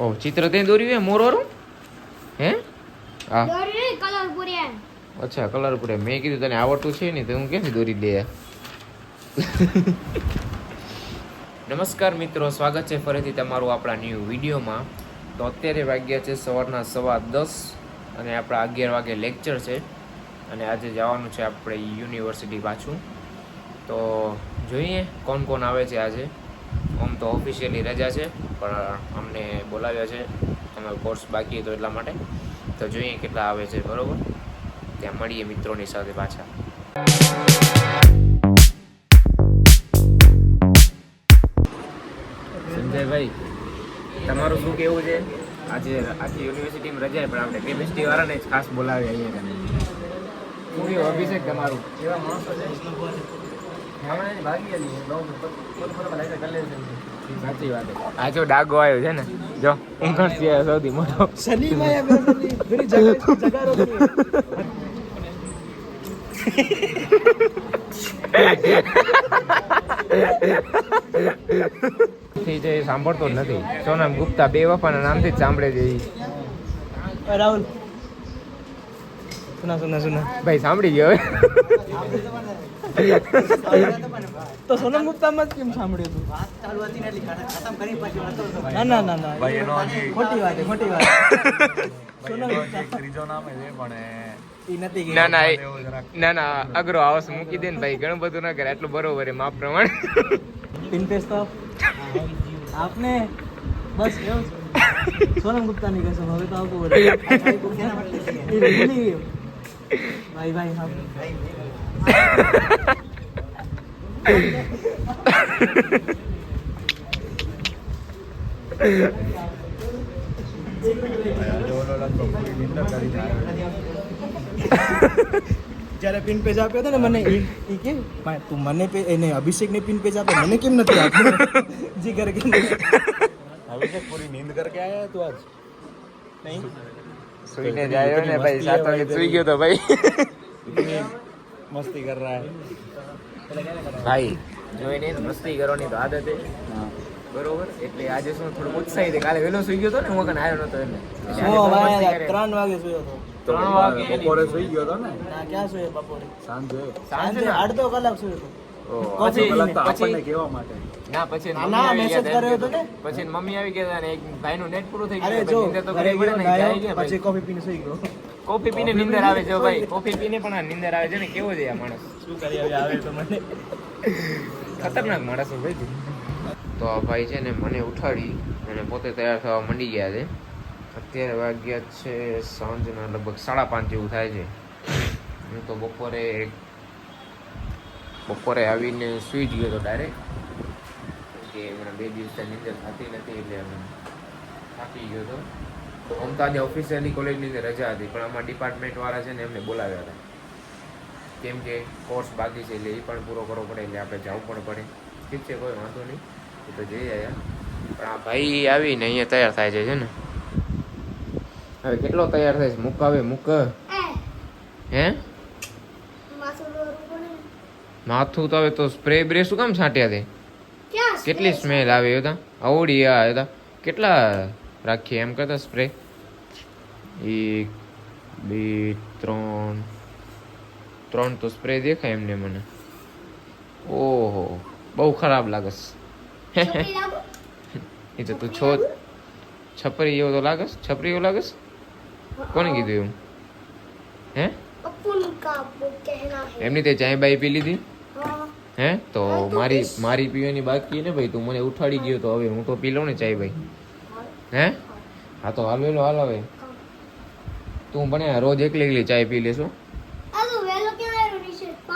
ઓ ચિત્ર તે દોર્યું હે મોર વાળું હે હા કલર પૂર્યા અચ્છા કલર પૂરે મેં કીધું તને આવડતું છે ને તો હું ક્યાંથી દોરી દે નમસ્કાર મિત્રો સ્વાગત છે ફરીથી તમારું આપણા ન્યૂ વિડીયોમાં તો અત્યારે વાગ્યા છે સવારના 10:15 અને આપણા 11 વાગે લેક્ચર છે અને આજે જવાનું છે આપણે યુનિવર્સિટી પાછું તો જોઈએ કોણ કોણ આવે છે આજે આમ તો ઓફિશિયલી રજા છે પણ અમને બોલાવ્યા છે અમારો કોર્સ બાકી હતો એટલા માટે તો જોઈએ કેટલા આવે છે બરોબર ત્યાં મળીએ મિત્રોની સાથે પાછા સંજયભાઈ તમારું શું કેવું છે આજે આખી યુનિવર્સિટીમાં રજા પણ આપણે કેમિસ્ટ્રી વાળાને જ ખાસ બોલાવ્યા અહીંયા શું કેવું અભિષેક તમારું એવા માણસો સાચી વાત આ જો ડાગો આવ્યો છે ને જો ઇંગ્લિશ છે સૌથી મોટો સાંભળતો જ નથી સોનમ ગુપ્તા બે વફાના નામથી જ સાંભળે છે રાહુલ સુના સુના સુના ભાઈ સાંભળી ગયો હવે તો સોનમ ગુપ્તા માં કેમ સાંભળ્યું તું વાત ચાલુ હતી ને એટલે ખતમ કરી પછી વાતો ના ભાઈ એનો ખોટી વાત સોનમ ગુપ્તા ત્રીજો નામ છે પણ ના અઘરો આવસ મૂકી દે ને ભાઈ ઘણું બધું ના કરે એટલું બરોબર છે માપ પ્રમાણે પિન પેજ તો આપને બસ એવું સોનમ ગુપ્તા ની કસમ હવે તો આવતું ભાઈ ભાઈ હા જ્યારે પિન પેજ આપ્યો હતો ને મને એ કે તું મને એને અભિષેક ને પિન પેજ આપ્યો મને કેમ નથી આપ્યો જી કરે કે અભિષેક પૂરી નીંદ કરકે આયા તું આજ નહીં સુઈને જાયો ને ભાઈ 7 વાગે સુઈ ગયો તો ભાઈ इतनी मस्ती कर रहा है ભાઈ જોઈને મસ્તી કરવાની તો આદત છે બરોબર એટલે આજે શું થોડું ઉત્સાહી છે કાલે વહેલો સુઈ ગયો હતો ને હું કને આવ્યો નતો એટલે 3 વાગે સુયો હતો 3 વાગે બપોરે સુઈ ગયો હતો ને ના ક્યાં સુયો બપોરે સાંજે અડધો કલાક સુયો હતો આપણને કેવા માટે ના પછી ના મેસેજ કર્યો હતો ને પછી મમ્મી આવી ગયા ને એક ભાઈનું નેટ પૂરું થઈ અરે ગયું જો નીંદર તો ઘરે કરવી પડે ને જાય ગયો પછી કોફી પીને સુઈ ગયો કોફી પીને નીંદર આવે છે ભાઈ કોફી પીને પણ આ નીંદર આવે છે ને કેવો છે આ માણસ શું કરી હવે આવે તો મને ખતરનાક માણસ ભાઈ તો આ ભાઈ છે ને મને ઉઠાડી અને પોતે તૈયાર થવા માંડી ગયા છે અત્યારે વાગ્યા છે સાંજના લગભગ 5:30 જેવું થાય છે હું તો બપોરે આવીને સૂઈ જ ગયો હતો ડાયરેક્ટ કે મને 2 દિવસથી નીંદર થતી નથી એટલે થાકી ગયો હતો આમ તો આજે ઓફિશિયલી કોલેજની અંદર રજા હતી પણ આમાં ડિપાર્ટમેન્ટવાળા છે ને એમને બોલાવ્યા હતા કેમ કે કોર્સ બાકી છે એટલે એ પણ પૂરો કરવો પડે એટલે આપણે જવું પણ પડે ઠીક છે કોઈ વાંધો નહીં એ તો જઈ આવ્યા પણ આ ભાઈ આવીને અહીંયા તૈયાર થાય છે ને હવે કેટલો તૈયાર થાય છે મૂક આવે મૂક હે માથું તો હવે તો સ્પ્રે બ્રે શું કામ છાંટ્યા તે કેટલી સ્મેલ આવે હતા આવડી આ હતા કેટલા રાખીએ એમ કરતા સ્પ્રે 1 2 3 તો સ્પ્રે દેખાય એમને મને ઓહો બહુ ખરાબ લાગસ એ તો તું છો છપરી એવો તો લાગસ છપરી એવો લાગસ કોને કીધું એવું હે એમની તે ચાય બાઈ પી લીધી હે તો મારી પીવાની બાકી ને ભાઈ તું મને ઉઠાડી ગયો તો હવે હું તો પી લઉં ને ચાય ભાઈ હે હા તો હાલ હવે તું પણ રોજ એકલી ચાય પી લેશો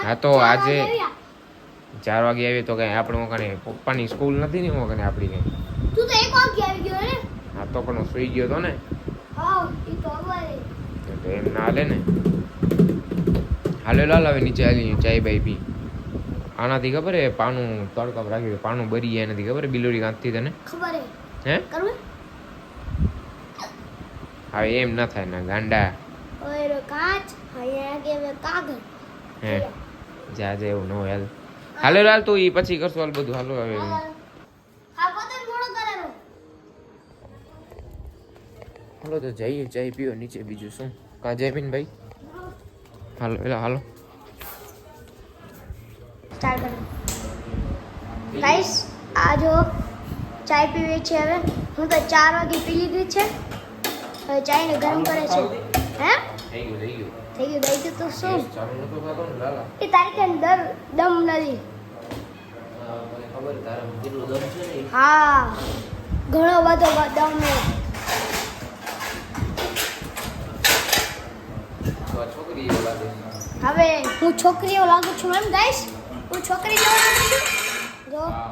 હા તો આજે 4 વાગે આવી તો કઈ આપણે કને પપ્પાની સ્કૂલ નથી ને કને આપણી કઈ તું તો 1 વાગે આવી ગયો ને હા તો પણ હું સુઈ ગયો તો ને હા ઈ તો હવે તો એમ ના હાલે ને હાલે લાલ આવે નીચે આલી ચાય બાઈ પી આનાથી ખબર હે પાનું તડકા રાખ્યું પાનું બરી જાય નથી ખબર બિલોરી કાંતથી તને ખબર હે કરવું હવે એમ ના થાય ના ગાંડા ઓય કાચ અહીંયા કે કાગળ હે જા એવું ન હોય હાલો હાલ તું ઈ પછી કરશું હાલ બધું હાલો હવે હા પતંગ મોડો કરેલો હાલો તો જઈએ ચાય પીવો નીચે, બીજું શું. કાં જયમીનભાઈ? હાલો એટલે હાલો. સ્ટાર્ટ કરો ગાઈસ. આ જો ચાય પીવી છે હવે. હું તો 4 વાગે પી લીધી છે. હવે ચાયને ગરમ કરે છે. હે થઈ ગયું થઈ ગયું તો શું ચાલુ નતો થતો ને લાલા. એ તારી કે દમ નથી. મને ખબર તારા કેટલું દમ છે ને. હા ઘણો બધો દમ છે. તો આ છોકરી એવું લાગે છે. હવે હું છોકરીઓ લાગુ છું એમ ગાઈસ. હું છોકરી જેવો લાગુ છું. જો હા.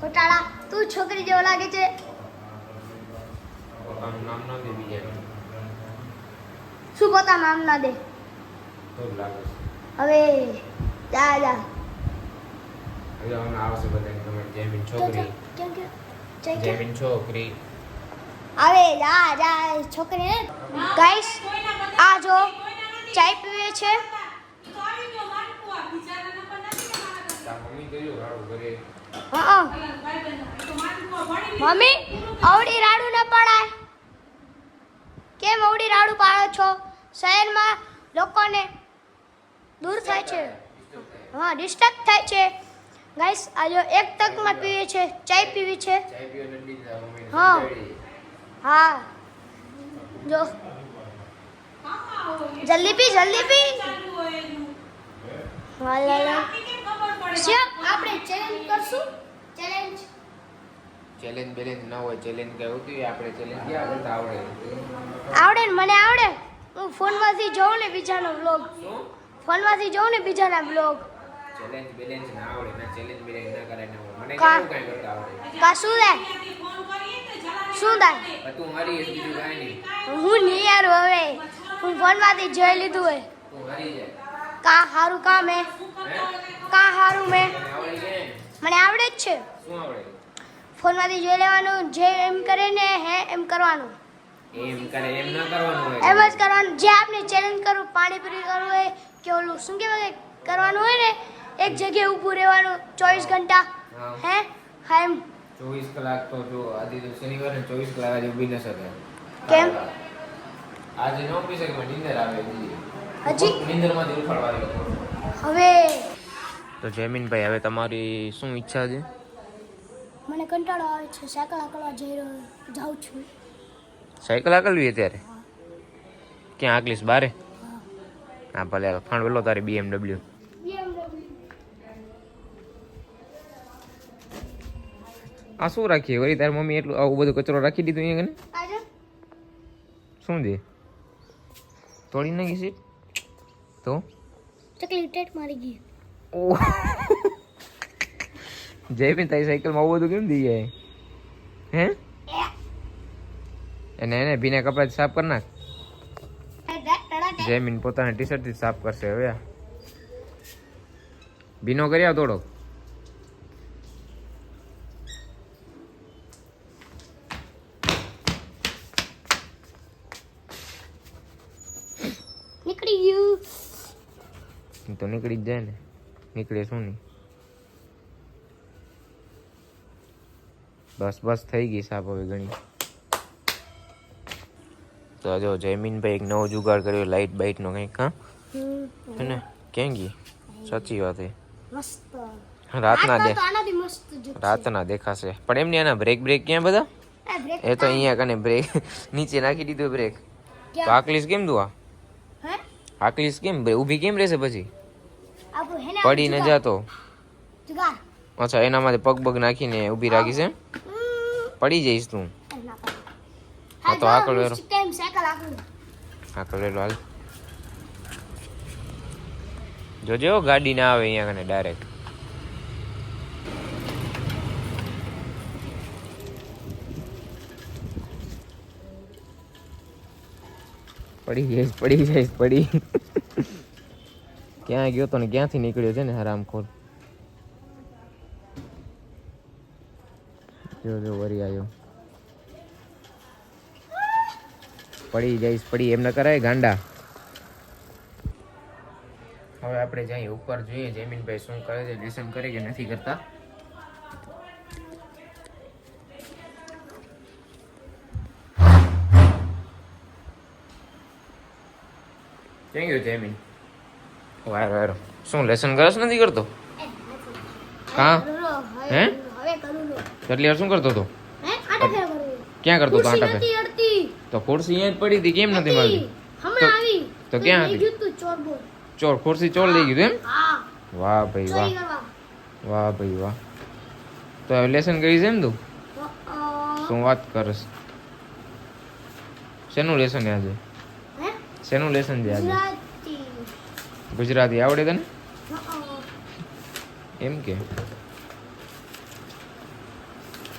ખોટાળા તું છોકરી જેવો લાગે છે. પોતાનું નામ ના દે બીજાનું. શું પોતા નામ ના દે. તો જ લાગે છે. હવે જા હવે હમણાં આવશે બધાને તમારી જયમીન છોકરી. કેમ કે ચાય કે જયમીન છોકરી. હવે જા છોકરી ગાઈસ. આ જો ચાય પીવે છે. તાર મમ્મી કર્યું રાડું કરે. હા મમ્મી અવડી રાડું ન પડાય. કેમ અવડી રાડું પાડો છો? શહેરમાં લોકોને દૂર થાય છે. હા ડિસ્ટર્બ થાય છે ગાઈસ. આ જો એક તકમાં પીવે છે, ચાય પીવી છે. ચાય પીવા નથી દીધા મમ્મીને હા. સમજાવી. હા જો જલ્દી પી હાલા શ્યામ આપણે ચેલેન્જ કરશું. ચેલેન્જ બેલેન્જ ના હોય. ચેલેન્જ કઈ હોતી હોય? આપણે ચેલેન્જ ક્યાં કરતા આવડે? આવડે ને મને આવડે. હું ફોનમાંથી જોઉં ને બીજાનો વ્લોગ. શું ફોનમાંથી જોઉં ને બીજાના વ્લોગ. ચેલેન્જ બેલેન્જ ના આવડે ના. ચેલેન્જ બેલેન્જ ના કરાય ના હોય. મને કા? કેવું કઈ કરતા આવડે? કા શું થાય? શું થાય? પણ તું હારી છે, બીજું કાંઈ નહીં. હું નહીં યાર હવે. હું ફોનમાંથી જોઈ લીધું હોય. તું હારી જાય. કા હારું કામ હે? હે? કા હારું મેં? તને આવડી જાય ને? મને આવડે જ છે. શું આવડે? ફોનમાંથી જોઈ લેવાનું. જે એમ કરે ને હે એમ કરવાનું. એમ કરે એમ ના કરવાનું હોય. એમ જ કરવાનું. જે આપણે ચેલેન્જ કરવું, પાણીપુરી કરવું હોય કે ઓલું શું કહેવાય કરવાનું હોય ને, એક જગ્યાએ ઊભું રહેવાનું 24 ઘંટા. હા. હે હા એમ 24 કલાક તો જો આજે તો શનિવાર ને 24 કલાક આજે ઊભી ન શકે. કેમ? આજે ન ઊભી શકે. મને નીંદર આવે હજી? નીંદરમાંથી ઉઠાડવા આવ્યો. હવે તો જયમીનભાઈ હવે તમારી શું ઈચ્છા છે? મને કંટાળો આવે છે. સાયકલ હાંકવા જાઉં છું. સાયકલ હાકલવી અત્યારે? ક્યાં હાકલીશ? બારે? હા ભલે ખાણ વેલો તારી BMW. આ શું રાખીએ વળી તારી મમ્મી એટલું આવું બધું કચરો રાખી દીધું અહીંયા કને? આજે શું છે? તોડી નાખી સીટ તો? ચકલી ટેટ મારી ગઈ. ઓહ જયમીન તારી સાયકલમાં આવું બધું કેમ થઈ જાય? હે એને ભીના કપડા સાફ કરી નાખ. જયમીન પોતાના ટી શર્ટ થી સાફ કરશે હવે. ભીનો કરી આવ થોડોક. નીકળી ગયું. તો નીકળી જ જાય ને. નીકળે શું નહીં. બસ થઈ ગઈ સાફ હવે ઘણી. તો જો જયમીનભાઈ એક નવો જુગાડ કર્યો લાઇટ બાઇટ નો કંઈક. હા હે ને? ક્યાં ગઈ? સાચી વાત છે. મસ્ત. રાતના દે આનાથી મસ્ત જો. રાતના દેખાશે. પણ એમને એના બ્રેક ક્યાં બધા? એ તો અહીંયા કને બ્રેક નીચે નાખી દીધો બ્રેક. તો આકલીસ કેમ તું? હે આકલીસ કેમ ઊભી કેમ રહેશે પછી? આપો હેને પડી ન જાતો. જુગાર. અચ્છા એનામાંથી પગ નાખીને ઊભી રાખીશ એમ? પડી જઈશ તું. હા તો આકળ વેરો. કેમ સાયકલ આકળ. આકળ વેરો હાલ. જોજો ગાડી ના આવે અહીંયા કને ડાયરેક્ટ. પડી જઈશ. ક્યાં ગયો તો ને ક્યાંથી નીકળ્યો છે ને હરામખોર. જો વરી આવ્યો. પડી જઈશ એમ ન કરાય ગાંડા. હવે આપણે જઈએ ઉપર જોઈએ જયમીનભાઈ શું કરે છે, લેસન કરે કે નથી કરતા. ક્યાં ગયો જેમી? વાયરો વાયરો શું લેસન કરસ નથી કરતો? હા હે હવે કરું લો કેટલી વાર શું કરતો હતો? હે આટા ફેર કરું ક્યાં કરતો હતો આટા નથી અડતી તો ખુરશી અહીંયા જ પડી હતી કેમ નથી મળતી? હમણાં આવી તો ક્યાં હતી? ગયું તું ચોર બોલ ચોર ખુરશી ચોર લઈ ગયું એમ? હા વાહ ભાઈ વાહ ચોરી કરવા વાહ ભાઈ વાહ તો હવે લેસન કરીશ એમ તું? શું વાત કરસ? શેનું લેસન આજે? હે શેનું લેસન છે આજે? ગુજરાતી ગુજરાતી આવડે તને એમ કે?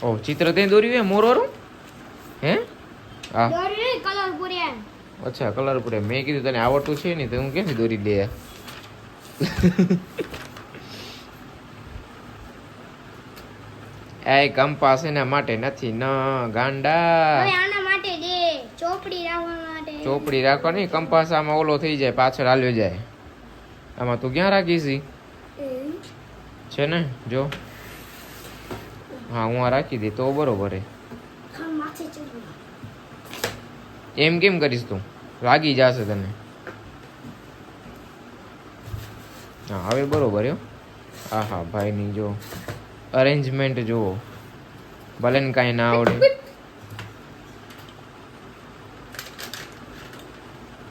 ઓ ચિત્ર તે દોર્યું હે મોર વાળું હે? હા દોરી કલર પૂર્યા અચ્છા કલર પડે મેં કીધું તને આવડતું છે ને તો હું ક્યાંથી દોરી લે એ કંપાસ એના માટે નથી ન ગાંડા હવે આના માટે દે ચોપડી રાખવા માટે ચોપડી રાખવાની કંપાસ આમાં ઓલો થઈ જાય પાછળ હાલ્યો જાય આમાં તું ક્યાં રાખીશ ઈ? છે ને જો હા હું આ રાખી દે તો બરોબર હે હા માથે ચડવા એમ કેમ કરીશ તું લાગી જશે તને હા હવે બરોબર હો હા હા ભાઈની જો અરેન્જમેન્ટ જુઓ ભલે ને કાંઈ ના આવડે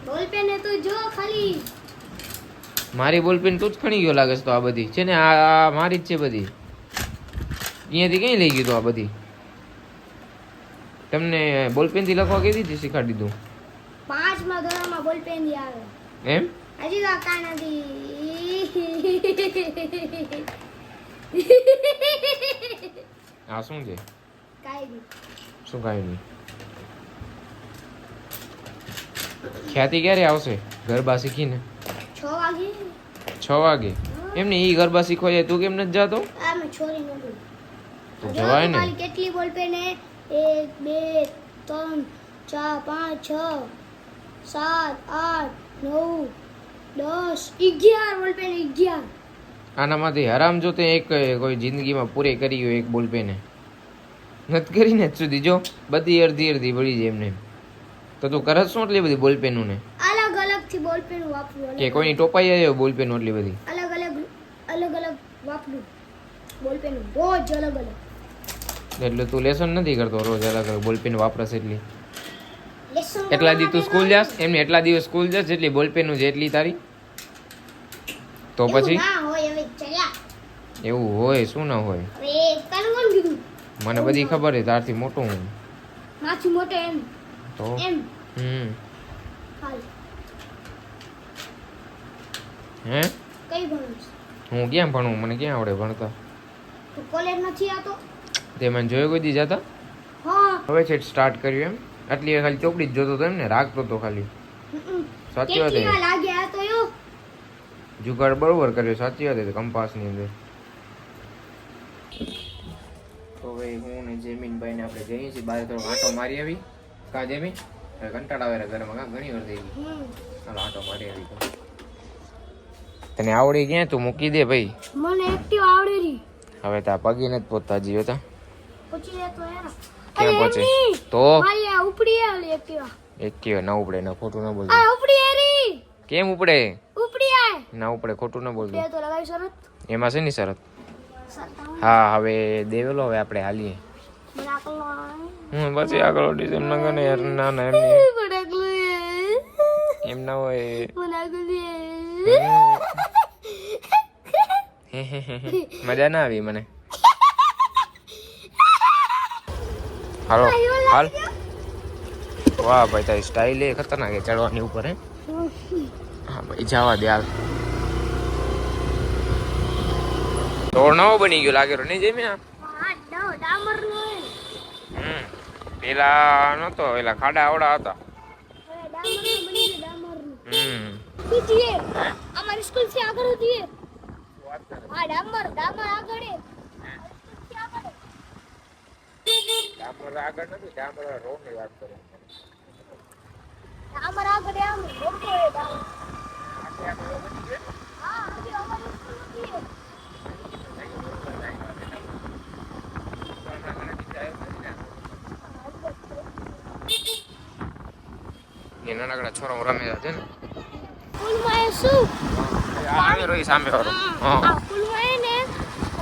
બોલ પેન તો જો ખાલી મારી બોલપેન તું જ ખણી ગયો લાગે છે તો આ બધી છે ને આ મારી જ છે બધી અહીંયાથી ક્યાંય લઈ ગયું તું આ બધી તમને બોલપેનથી લખવા કઈ દીધી શીખાડી દીધું 5મા ધોરણમાં બોલ પેન દી આવે એમ હજી તો કાંઈ નથી આ શું છે કાંઈ નહીં શું કાંઈ નહીં ખ્યાતિ ક્યારે આવશે ગરબા શીખીને? 6 વાગે 6 વાગે એમ ને ઈ ગરબા શીખવા જાય તું કેમ નથી જાતો? આ મેં છોરી નતું તો જવાય ને ખાલી કેટલી બોલ પેન હે 1 2 3 4 5 6 7 8 9 10 11 બોલ પેન 11 આનામાંથી હરામ જોતે એક કોઈ જિંદગીમાં પૂરી કરી હોય એક બોલપેને નથી કરીને જ સુધી જો બધી અડધી અડધી પડી જાય એમને તો તું કરત શું એટલી બધી બોલપેનું ને અલગ અલગ થી બોલ પેન વાપરું કે કોઈની ટોપાઈ આવ્યો બોલપેન એટલી બધી અલગ અલગ વાપરું બોલ પેન રોજ અલગ અલગ એટલે તું લેસન નથી કરતો રોજ અલગ અલગ બોલપેન વાપરસ એટલી લેસન એટલા દી તું સ્કૂલ જાસ એમને એટલા દિવસ સ્કૂલ જાસ જેટલી બોલપેનનું છે એટલી તારી તો પછી ના હોય હવે ચલ્યા એવું હોય શું ના હોય હવે તને કોણ કીધું મને બધી ખબર છે તારથી મોટો હું માથી મોટો એમ તો એમ હમ હાલ હે કઈ ભણું હું ક્યાં ભણું મને ક્યાં આવડે ભણતા તું કોલેજ નથી આવતો તે મને જોયો કોઈ દી જતા હા હવે છે સ્ટાર્ટ કર્યું એમ આટલી વાર ખાલી ચોપડી જ જોતો હતો એમ ને રાખતો હતો ખાલી સાચી વાત કેટલી વાર છે લાગે આ તો યો જુગાડ બરોબર કર્યો સાચી વાત છે કંપાસની અંદર તો ભાઈ હું ને જેમીનભાઈ ને આપણે જઈએ છીએ બહાર થોડો આંટો મારી આવી કા જેમીન હવે કંટાળા આવે ઘરમાં કા ઘણી વાર થઈ ગઈ ચાલો આંટો મારી આવી તો તને આવડી ક્યાં તું મૂકી દે ભાઈ મને એક્ટિવ આવડે રી હવે તા પગી નથી પહોંચતા જીવો તા પછી રે તો યાર ક્યાં પહોંચે તો મારી આ ઉપડી આલી એક્ટિવ એક કે ના ઉપડે ના ખોટું ના બોલજો આ ઉપડી આરી કેમ ઉપડે ઉપડી આય ના ઉપડે ખોટું ના બોલજો બે તો લગાવી શરત એમાં છે ની શરત સરતા હા હવે દેવેલો હવે આપણે હાલીએ મને આકલો હું પછી આગળ ડિઝાઇન માં ગણે યાર ના ના એમ નહીં. મને આકલો એમ ના હોય મને આકલો મજા ના આવી મને હાલો હાલ વાહ ભાઈ તારી સ્ટાઇલ એ ખતરનાક છે ચડવાની ઉપર હે હા ભાઈ જવા દે હાલ રોડ નવો બની ગયો લાગે નહીં જઈ મેં ડામર નો પેલા નતો પેલા ખાડા આવડા હતા બીજી અમારી સ્કૂલ થી આગળ હતી હા ડામર આગળ ડામર આગળ નથી ડામર રોડ ની વાત કરું ડામર આગળ આમ મોટો હે ડામર હા હજી અમારી સ્કૂલ હતી એ નાનકડા છોરા રમે છે ને પુલમાં એ શું આવે રોઈ સામે વાળો આ હા પુલમાં એ ને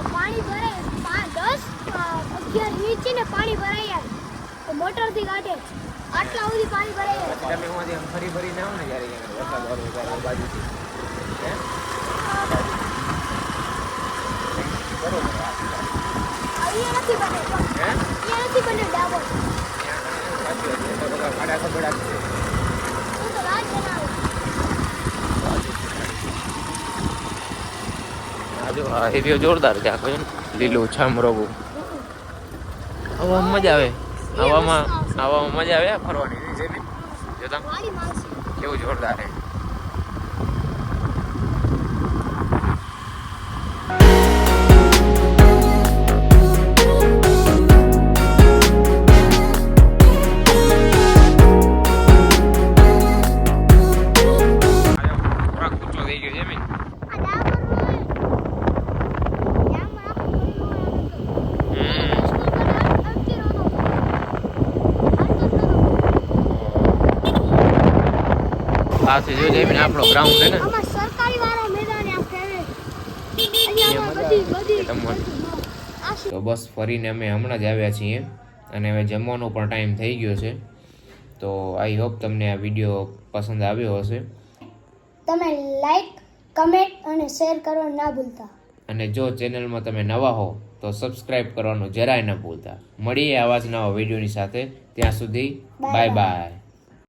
પાણી ભરાય 10-11 ઇંચ ને પાણી ભરાય યાર તો મોટરથી કાઢે આટલા સુધી પાણી ભરાય યાર. તમે હું આમ ફરી ફરીને આવો ને જ્યારે અહીંયા વરસાદ વાળું ત્યારે આ બાજુથી હે? બરોબર અહીંયા નથી બને હે અહીંયા નથી બને ડાબર સાચી વાત છે. તો બધા ખાડા ખબડા જ છે હું તો રાત બનાવું આ જો આ એરિયો જોરદાર છે આખો છે ને લીલું છમ રોગું આવામાં મજા આવે આવામાં મજા આવે આ ફરવાની છે ને જોતા વાડી મારશે કેવું જોરદાર છે થોડાક ઊંચો થઈ ગયો છે મેં આ ડાબર હોય યામાં પાસે જો જમીન આપણો ગ્રાઉન્ડ છે ને આમાં સરકારી વાળા મેદાન આ ફેરે અહીંયા બધી આ તો બસ ફરીને અમે હમણાં જ આવ્યા છીએ અને હવે જમવાનો પણ ટાઈમ થઈ ગયો છે તો આઈ હોપ તમને આ વિડીયો પસંદ આવ્યો હશે તમે લાઈક કમેન્ટ અને શેર કરવાનું ના ભૂલતા અને જો ચેનલમાં તમે નવા હો તો સબસ્ક્રાઇબ કરવાનું જરાય ન ભૂલતા મળીએ આવા જ નવા વિડીયોની સાથે ત્યાં સુધી બાય બાય